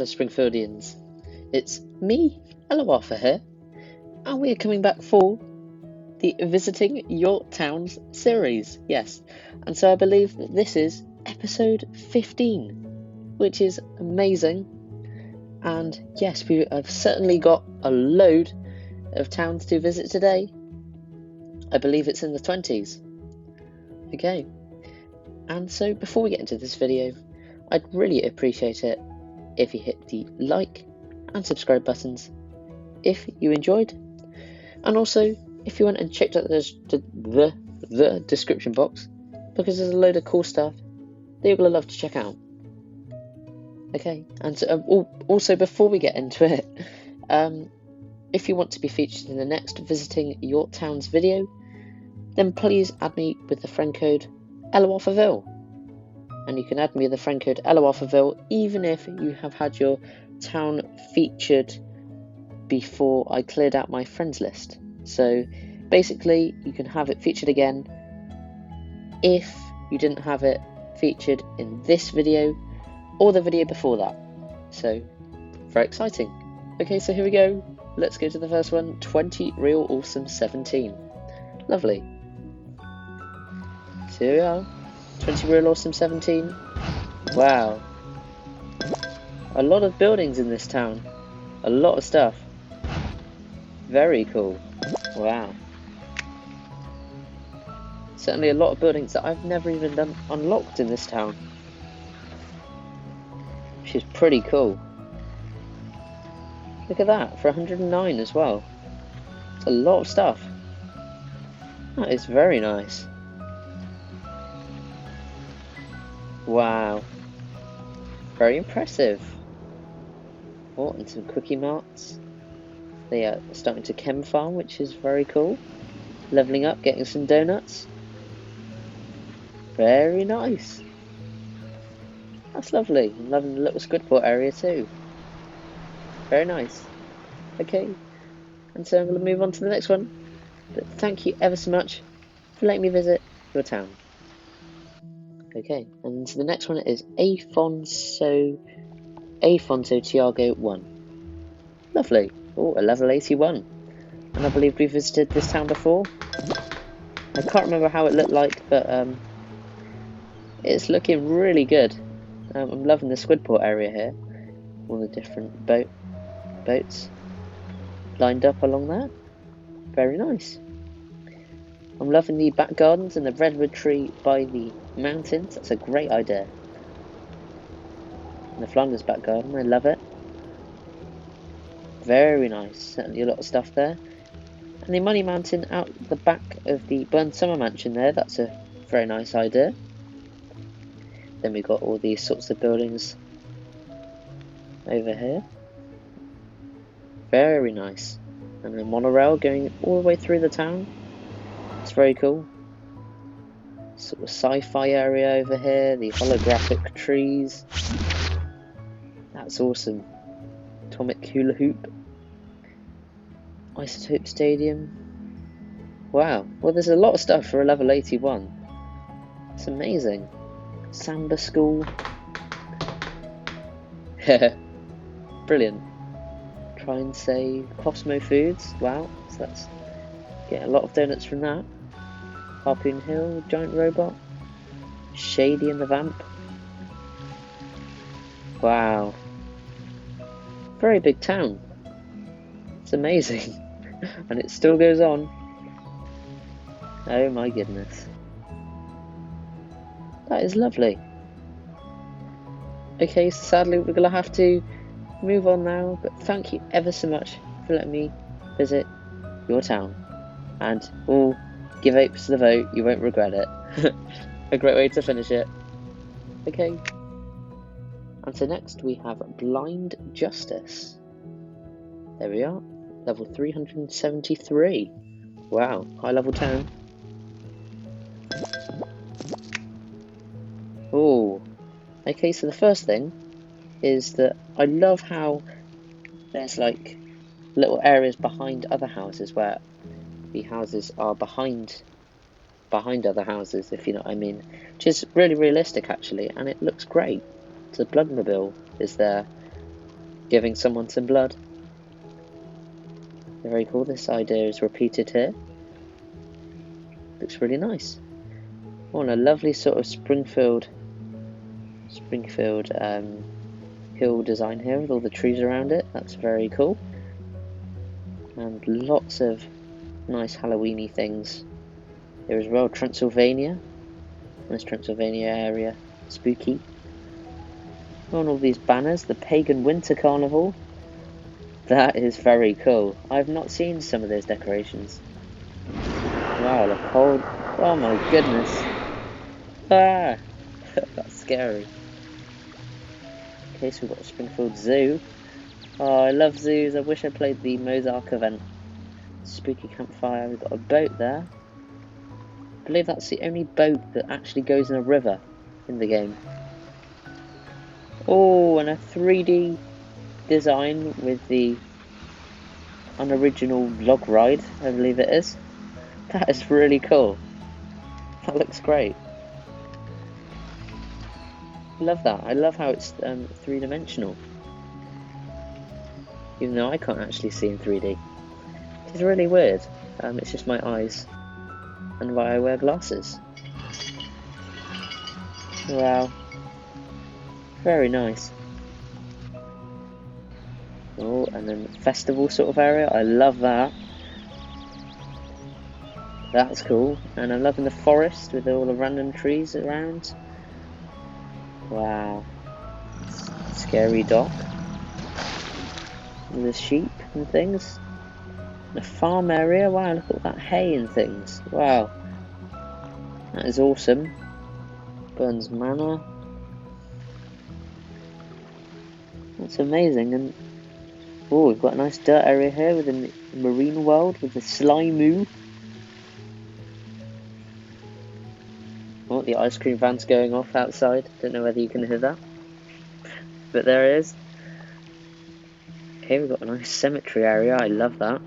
Springfieldians. It's me, ElloArfurVille here, and we are coming back for the Visiting Your Towns series. Yes, and so I believe that this is episode 15, which is amazing. And yes, we have certainly got a load of towns to visit today. I believe it's in the 20s. Okay, and so before we get into this video, I'd really appreciate it if you hit the like and subscribe buttons if you enjoyed, and also if you went and checked out the description box, because there's a load of cool stuff that you're going to love to check out. Okay, and so, also before we get into it, if you want to be featured in the next Visiting Your Towns video, then please add me with the friend code ElloArfurVille. And you can add me with the friend code ElloArfurVille even if you have had your town featured before I cleared out my friends list. So basically you can have it featured again if you didn't have it featured in this video or the video before that. So very exciting. Okay, so here we go. Let's go to the first one. 20 Real Awesome 17. Lovely. So here we are. 20 Real Awesome 17. Wow. A lot of buildings in this town. A lot of stuff. Very cool. Wow. Certainly a lot of buildings that I've never even unlocked in this town. Which is pretty cool. Look at that, for 109 as well. It's a lot of stuff. That is very nice. Wow. Very impressive. Oh, and some cookie marts. They are starting to chem farm, which is very cool. Leveling up, getting some donuts. Very nice. That's lovely. I'm loving the little Squidport area too. Very nice. Okay, and so I'm going to move on to the next one. But thank you ever so much for letting me visit your town. Okay, and so the next one is Afonso Tiago 1. Lovely. Oh, a level 81. And I believe we visited this town before. I can't remember how it looked like, but it's looking really good. I'm loving the Squidport area here. All the different boats lined up along there. Very nice. I'm loving the back gardens and the redwood tree by the mountains. That's a great idea. And the Flanders back garden, I love it. Very nice. Certainly a lot of stuff there. And the Money Mountain out the back of the Burn Summer Mansion there. That's a very nice idea. Then we've got all these sorts of buildings over here. Very nice. And a monorail going all the way through the town. It's very cool. Sort of sci-fi area over here. The holographic trees. That's awesome. Atomic hula hoop. Isotope stadium. Wow. Well, there's a lot of stuff for a level 81. It's amazing. Samba school. Brilliant. Try and save Cosmo Foods. Wow. So that's getting a lot of donuts from that. Harpoon Hill, giant robot. Shady and the Vamp. Wow. Very big town. It's amazing. And it still goes on. Oh my goodness. That is lovely. Okay, so sadly we're going to have to move on now, but thank you ever so much for letting me visit your town. And give apes the vote, you won't regret it. A great way to finish it. Okay. And so next we have Blind Justice. There we are, level 373. Wow, high level town. Oh, okay, so the first thing is that I love how there's like little areas behind other houses where the houses are behind other houses, if you know what I mean, which is really realistic actually, and it looks great. So the Bloodmobile is there, giving someone some blood. Very cool. This idea is repeated here. Looks really nice. Oh, and a lovely sort of Springfield hill design here with all the trees around it. That's very cool. And lots of nice Halloweeny things here as well. Transylvania. Nice Transylvania area. Spooky. On all these banners, the Pagan Winter Carnival. That is very cool. I've not seen some of those decorations. Wow, the cold. Oh my goodness. Ah, that's scary. Okay, so we've got a Springfield Zoo. Oh, I love zoos. I wish I played the Mozark event. Spooky campfire. We've got a boat there. I believe that's the only boat that actually goes in a river in the game. Oh, and a 3D design with the unoriginal log ride, I believe it is. That is really cool. That looks great. Love that. I love how it's three-dimensional. Even though I can't actually see in 3D. It's really weird. It's just my eyes and why I wear glasses. Wow. Very nice. Oh, and then festival sort of area. I love that. That's cool. And I'm loving the forest with all the random trees around. Wow. Scary dock. With the sheep and things. The farm area. Wow, look at all that hay and things. Wow. That is awesome. Burns Manor. That's amazing. And oh, we've got a nice dirt area here with the marine world with the Slimoo. Oh, the ice cream van's going off outside. Don't know whether you can hear that. But there it is. Okay, we've got a nice cemetery area. I love that.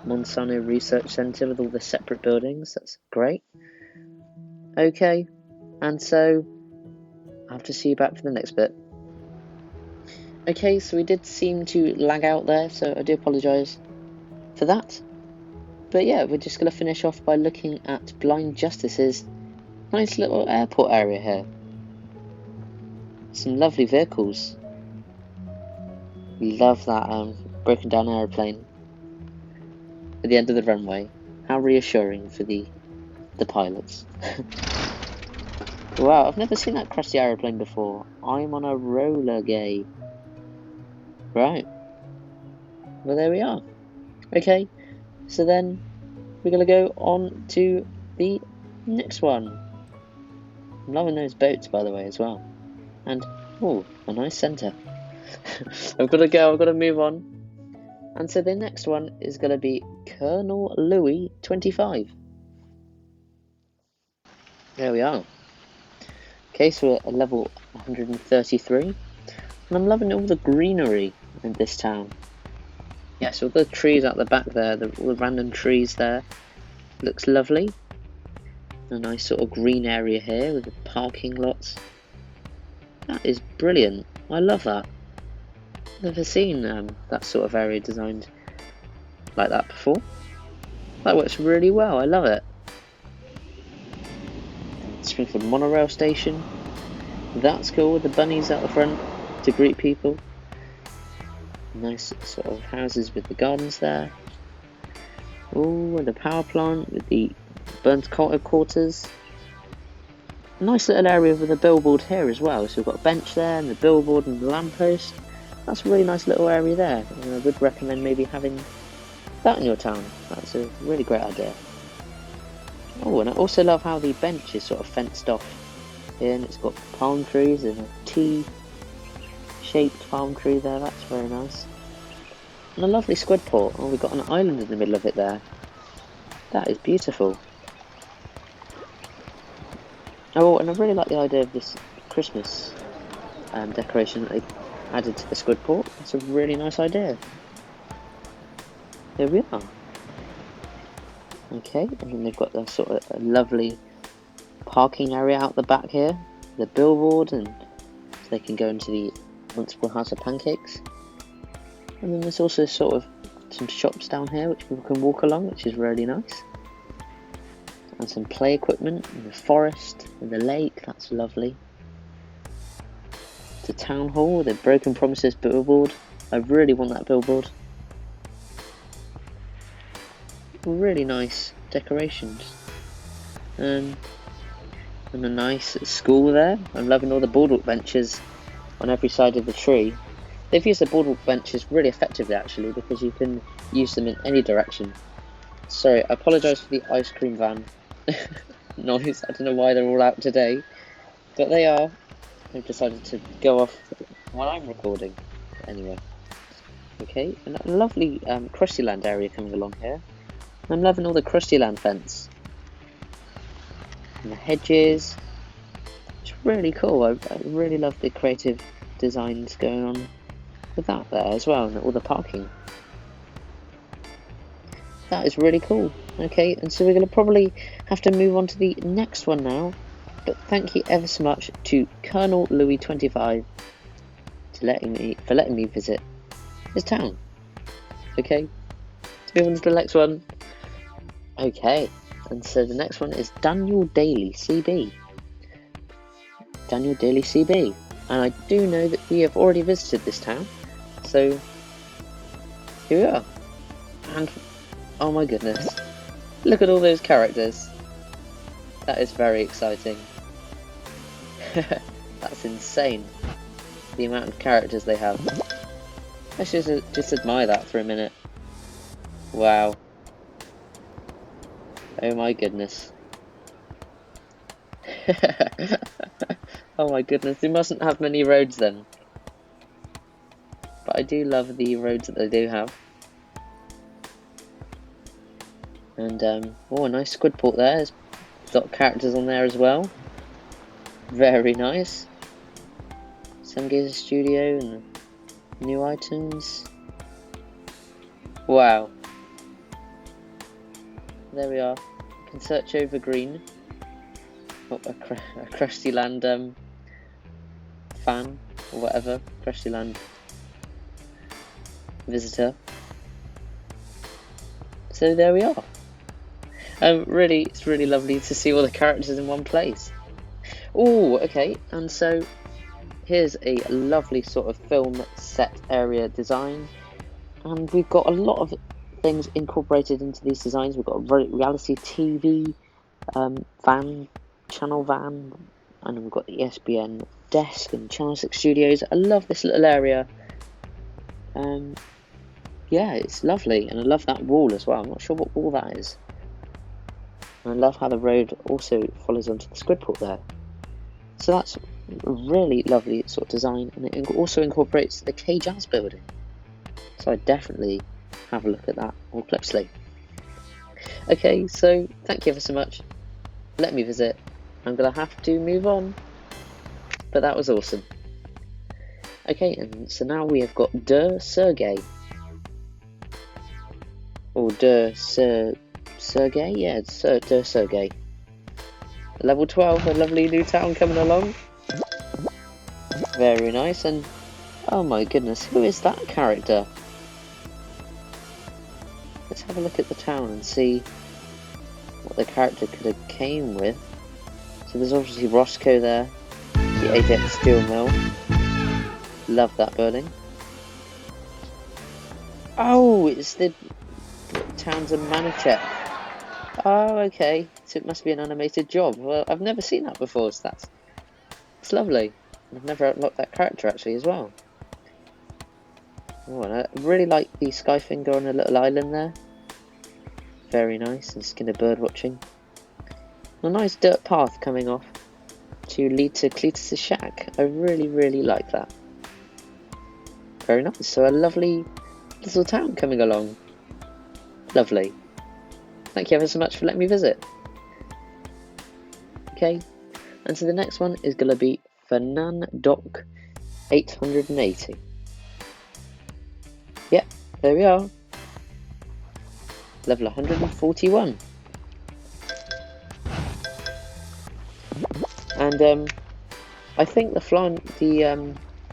Monsanto Research Centre with all the separate buildings. That's great. Okay, and so I'll have to see you back for the next bit. Okay, so we did seem to lag out there, so I do apologise for that. But yeah, we're just going to finish off by looking at Blind Justice's nice little airport area here. Some lovely vehicles. Love that broken down aeroplane at the end of the runway. How reassuring for the pilots. Wow, I've never seen that crash the aeroplane before. I'm on a roller gay. Right. Well, there we are. Okay, so then we're going to go on to the next one. I'm loving those boats, by the way, as well. And, oh, a nice centre. I've got to go, I've got to move on. And so the next one is going to be Colonel Louis 25. There we are. Okay, so we're at level 133. And I'm loving all the greenery in this town. Yeah, so all the trees out the back there, all the random trees there. Looks lovely. A nice sort of green area here with the parking lots. That is brilliant. I love that. Never seen that sort of area designed like that before. That works really well. I love it. Springfield monorail station. That's cool with the bunnies out the front to greet people. Nice sort of houses with the gardens there. Oh, and the power plant with the burnt quarters. Nice little area with a billboard here as well. So we've got a bench there and the billboard and the lamppost. That's a really nice little area there. And I would recommend maybe having that in your town. That's a really great idea. Oh, and I also love how the bench is sort of fenced off here, and it's got palm trees and a T-shaped palm tree there. That's very nice. And a lovely squid port. Oh, we've got an island in the middle of it there. That is beautiful. Oh, and I really like the idea of this Christmas decoration that they added to the squid port. That's a really nice idea. Here we are. Okay, and then they've got the sort of a lovely parking area out the back here, the billboard, and so they can go into the Municipal House of Pancakes. And then there's also sort of some shops down here which people can walk along, which is really nice. And some play equipment in the forest, in the lake, that's lovely. The town hall, the Broken Promises billboard. I really want that billboard. Really nice decorations. And a nice school there. I'm loving all the boardwalk benches on every side of the tree. They've used the boardwalk benches really effectively actually, because you can use them in any direction. Sorry, I apologise for the ice cream van noise. I don't know why they're all out today, but they are. They've decided to go off while I'm recording. Anyway, okay, and a lovely Krusty Land area coming along here. I'm loving all the Krusty Land fence and the hedges. It's really cool. I really love the creative designs going on with that there as well, and all the parking. That is really cool. Okay, and so we're going to probably have to move on to the next one now. But thank you ever so much to Colonel Louis 25 for letting me visit his town. Okay, let's move on to the next one. Okay, and so the next one is Daniel Daly CB. Daniel Daly CB, and I do know that we have already visited this town. So here we are, and oh my goodness, look at all those characters. That is very exciting. That's insane, the amount of characters they have. Let's just admire that for a minute. Wow. Oh my goodness. Oh my goodness, they mustn't have many roads then. But I do love the roads that they do have. And oh, a nice squid port there. There's a lot of characters on there as well. Very nice. Some Gazer Studio and new items. Wow. There we are. You can search over green. Oh, a Krusty Land fan or whatever. Krusty Land visitor. So there we are. Really, it's really lovely to see all the characters in one place. Oh, okay, and so here's a lovely sort of film set area design, and we've got a lot of things incorporated into these designs. We've got a reality TV channel van, and we've got the ESPN desk and Channel 6 studios. I love this little area. Yeah, it's lovely, and I love that wall as well. I'm not sure what wall that is. And I love how the road also follows onto the squid port there. So that's a really lovely sort of design, and it also incorporates the K Jazz building. So I definitely have a look at that more closely. Okay, so thank you ever so much. Let me visit. I'm gonna have to move on, but that was awesome. Okay, and so now we have got De Sergey. Or De Sergey? Yeah, De Sergey. Level 12, a lovely new town coming along. Very nice, and oh my goodness, who is that character? Let's have a look at the town and see what the character could have came with. So there's obviously Roscoe there, the Ajax Steel Mill. Love that building. Oh, it's the towns of Manichek. Oh, okay. So it must be an animated job. Well, I've never seen that before, so it's lovely. I've never unlocked that character actually as well. Oh, and I really like the Skyfinger on a little island there. Very nice, and skin of bird watching. A nice dirt path coming off to lead to Cletus's shack. I really, really like that. Very nice. So a lovely little town coming along. Lovely. Thank you ever so much for letting me visit. Okay, and so the next one is going to be Fernan Doc 880. Yep, there we are. Level 141. And I think the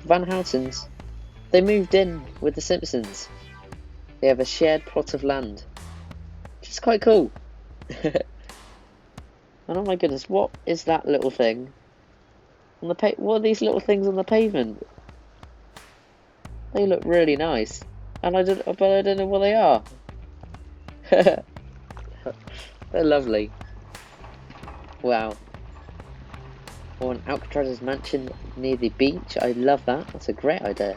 Van Houtens They moved in with the Simpsons. They have a shared plot of land, which is quite cool. And oh my goodness, what is that little thing on the what are these little things on the pavement? They look really nice, and I don't know what they are. They're lovely. Wow. Or an Alcatraz's mansion near the beach. I love that. That's a great idea.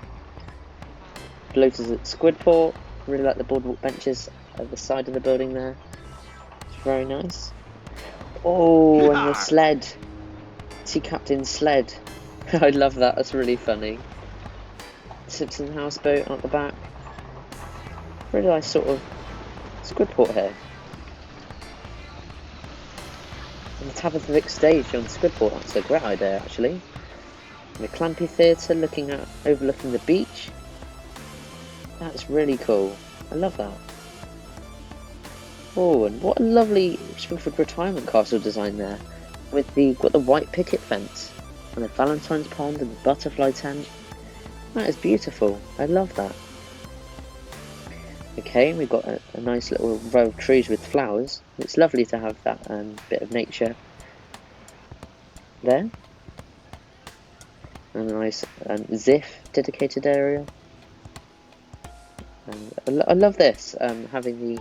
Floaters at Squidport. Really like the boardwalk benches at the side of the building there. It's very nice. Oh, and the sled. Sea Captain's sled. I love that. That's really funny. Simpson houseboat at the back. Really nice sort of Squidport here. And the Tabitha Vick stage on Squidport. That's a great idea, actually. And the Clampy Theatre overlooking the beach. That's really cool. I love that. Oh, and what a lovely Springfield retirement castle design there. With got the white picket fence and the Valentine's pond and the butterfly tent. That is beautiful. I love that. Okay, we've got a nice little row of trees with flowers. It's lovely to have that bit of nature there. And a nice Ziff dedicated area. And I love this, having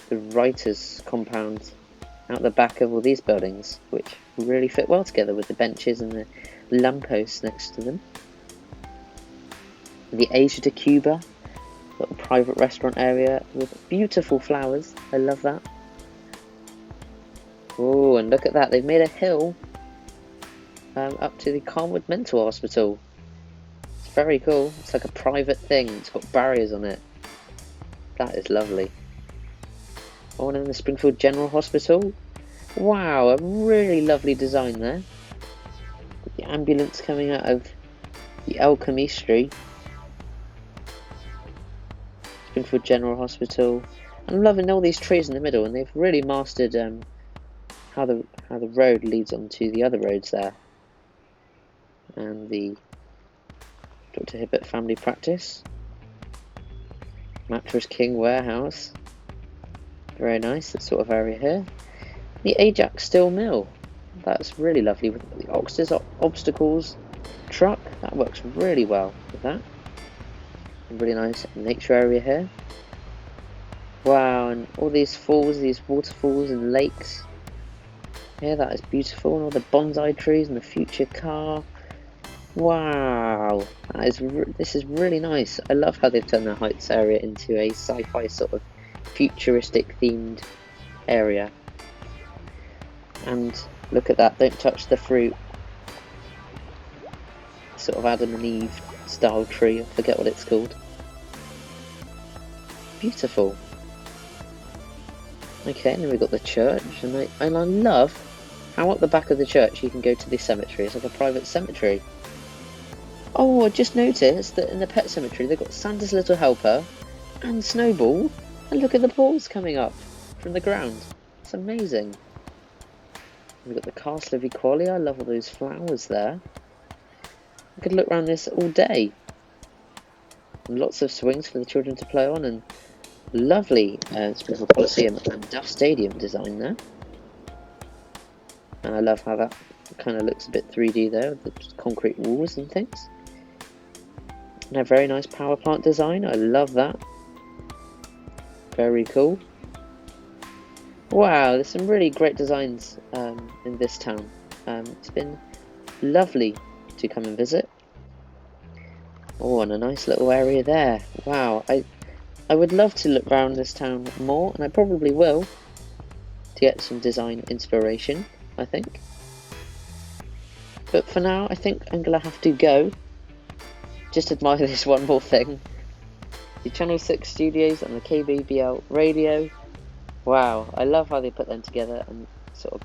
the writers' compound out the back of all these buildings, which really fit well together with the benches and the lampposts next to them. The Asia de Cuba, little private restaurant area with beautiful flowers. I love that. Oh, and look at that, they've made a hill up to the Carnwood Mental Hospital. It's very cool. It's like a private thing. It's got barriers on it. That is lovely. Oh, and then the Springfield General Hospital. Wow, a really lovely design there. With the ambulance coming out of the El Camistri. Springfield General Hospital. I'm loving all these trees in the middle, and they've really mastered how the road leads onto the other roads there. And the Dr. Hibbert Family Practice. Mattress King Warehouse. Very nice, that sort of area here. The Ajax Steel Mill. That's really lovely with the obstacles truck. That works really well with that. A really nice nature area here. Wow, and all these falls, these waterfalls and lakes. Yeah, that is beautiful. And all the bonsai trees and the future car. Wow, this is really nice. I love how they've turned the Heights area into a sci-fi sort of futuristic themed area. And look at that, don't touch the fruit. Sort of Adam and Eve style tree, I forget what it's called. Beautiful. Okay, and then we've got the church, and I love how at the back of the church you can go to the cemetery. It's like a private cemetery. Oh, I just noticed that in the pet cemetery they've got Santa's Little Helper and Snowball, and look at the balls coming up from the ground. It's amazing. We've got the Castle of Equalia. I love all those flowers there. I could look around this all day. And lots of swings for the children to play on, and lovely Springfield Coliseum and Duff Stadium design there. And I love how that kind of looks a bit 3D there, with the concrete walls and things. And a very nice power plant design. I love that. Very cool. Wow, there's some really great designs in this town. It's been lovely to come and visit. Oh, and a nice little area there. Wow, I would love to look around this town more, and I probably will, to get some design inspiration, I think. But for now, I think I'm going to have to go. Just admire this one more thing. The Channel 6 studios and the KBBL radio. Wow, I love how they put them together and sort of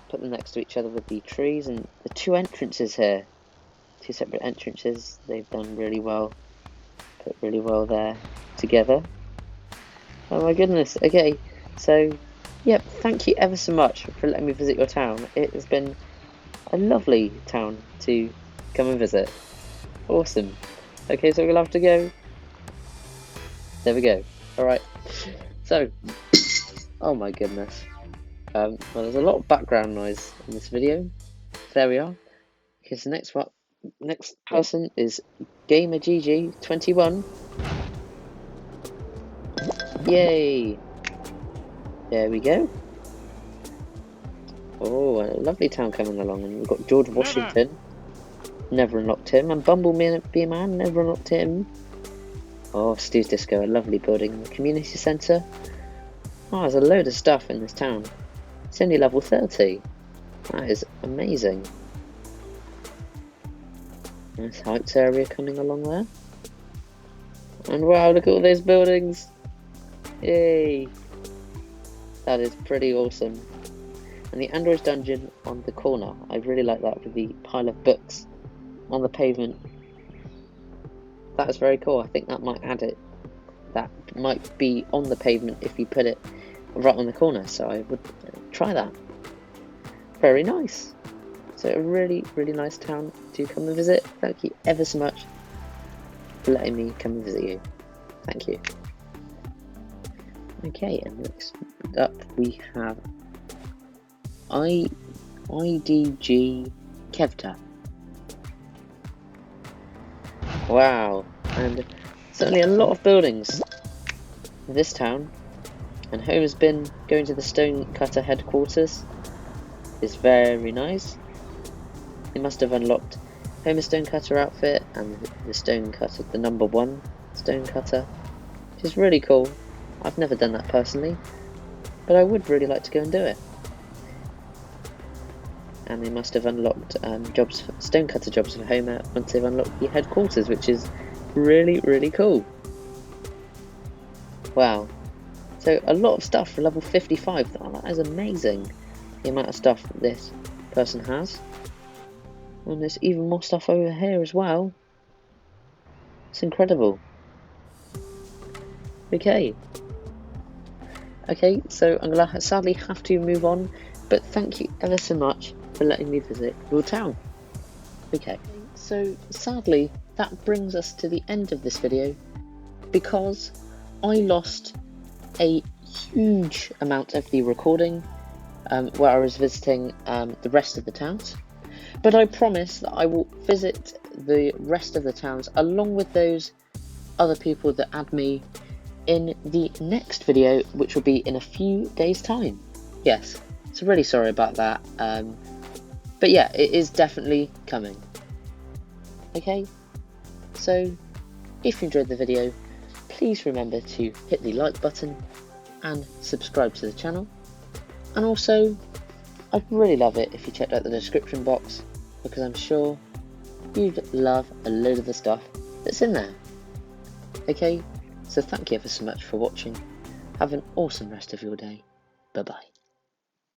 put them next to each other with the trees and the two entrances here. Two separate entrances. They've done really well. Put really well there together. Oh my goodness. Okay, so yep, thank you ever so much for letting me visit your town. It has been a lovely town to come and visit. Awesome. Okay, so we'll have to go. There we go. Alright. So, oh my goodness. Well, there's a lot of background noise in this video. There we are. Okay, so next person is GamerGG21. Yay! There we go. Oh, a lovely town coming along, and we've got George Washington. Never unlocked him, and Bumblebee Man, never unlocked him. Oh, Stu's Disco, a lovely building. The community centre. Oh, there's a load of stuff in this town. It's only level 30. That is amazing. Nice heights area coming along there. And wow, look at all those buildings. Yay. That is pretty awesome. And the Android's dungeon on the corner. I really like that with the pile of books on the pavement. That is very cool. I think that might add it. That might be on the pavement if you put it right on the corner. So I would try that. Very nice. So a really, really nice town to come and visit. Thank you ever so much for letting me come and visit you. Thank you. Okay, and next up we have IDG Kevta. Wow, and certainly a lot of buildings in this town, and home has been going to the stonecutter headquarters. Is very nice. He must have unlocked Homer Stonecutter outfit and the stonecutter, the #1 stonecutter, which is really cool. I've never done that personally, but I would really like to go and do it. And they must have unlocked stonecutter jobs for Homer once they've unlocked the headquarters, which is really, really cool. Wow. So a lot of stuff for level 55. Oh, that is amazing, the amount of stuff that this person has. And there's even more stuff over here as well. It's incredible. Okay, so I'm going to sadly have to move on, but thank you ever so much for letting me visit your town. Okay, so sadly that brings us to the end of this video, because I lost a huge amount of the recording where I was visiting the rest of the towns. But I promise that I will visit the rest of the towns along with those other people that add me in the next video, which will be in a few days' time. Yes, so really sorry about that. But yeah, it is definitely coming. Okay, so if you enjoyed the video, please remember to hit the like button and subscribe to the channel. And also, I'd really love it if you checked out the description box, because I'm sure you'd love a load of the stuff that's in there. Okay, so thank you ever so much for watching. Have an awesome rest of your day. Bye bye.